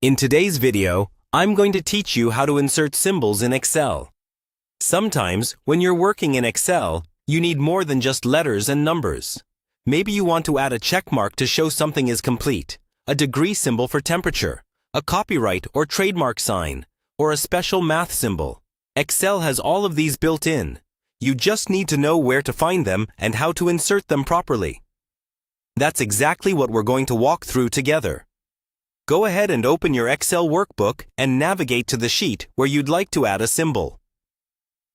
In today's video, I'm going to teach you how to insert symbols in Excel. Sometimes, when you're working in Excel, you need more than just letters and numbers. Maybe you want to add a check mark to show something is complete, a degree symbol for temperature, a copyright or trademark sign, or a special math symbol. Excel has all of these built in. You just need to know where to find them and how to insert them properly. That's exactly what we're going to walk through together. Go ahead and open your Excel workbook and navigate to the sheet where you'd like to add a symbol.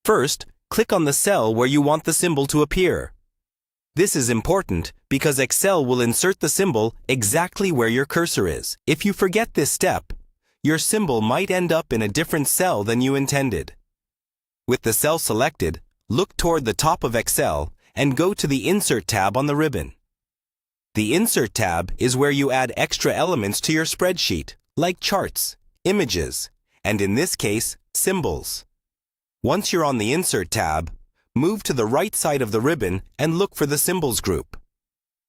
First, click on the cell where you want the symbol to appear. This is important because Excel will insert the symbol exactly where your cursor is. If you forget this step, your symbol might end up in a different cell than you intended. With the cell selected, look toward the top of Excel and go to the Insert tab on the ribbon. The Insert tab is where you add extra elements to your spreadsheet, like charts, images, and in this case, symbols. Once you're on the Insert tab, move to the right side of the ribbon and look for the Symbols group.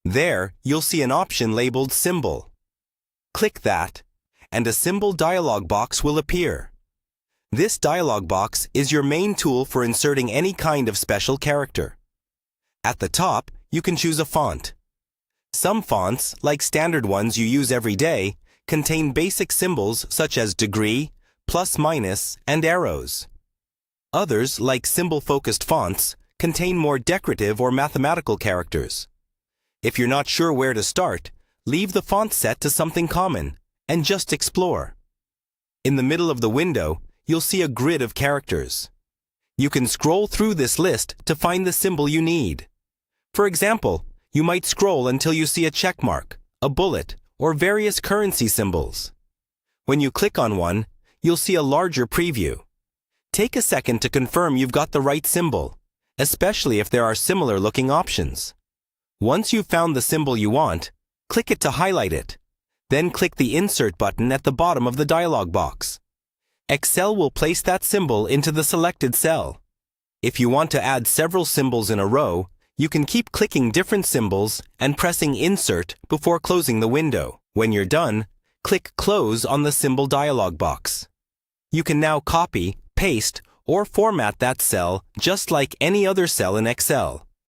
There, you'll see an option labeled Symbol. Click that, and a symbol dialog box will appear. This dialog box is your main tool for inserting any kind of special character. At the top, you can choose a font. Some fonts, like standard ones you use every day, contain basic symbols such as degree, plus minus, and arrows. Others, like symbol-focused fonts, contain more decorative or mathematical characters. If you're not sure where to start, leave the font set to something common, and just explore. In the middle of the window, you'll see a grid of characters. You can scroll through this list to find the symbol you need. For example, you might scroll until you see a check mark, a bullet, or various currency symbols. When you click on one, you'll see a larger preview. Take a second to confirm you've got the right symbol, especially if there are similar-looking options. Once you've found the symbol you want, click it to highlight it. Then click the Insert button at the bottom of the dialog box. Excel will place that symbol into the selected cell. If you want to add several symbols in a row, you can keep clicking different symbols and pressing Insert before closing the window. When you're done, click Close on the symbol dialog box. You can now copy, paste, or format that cell just like any other cell in Excel.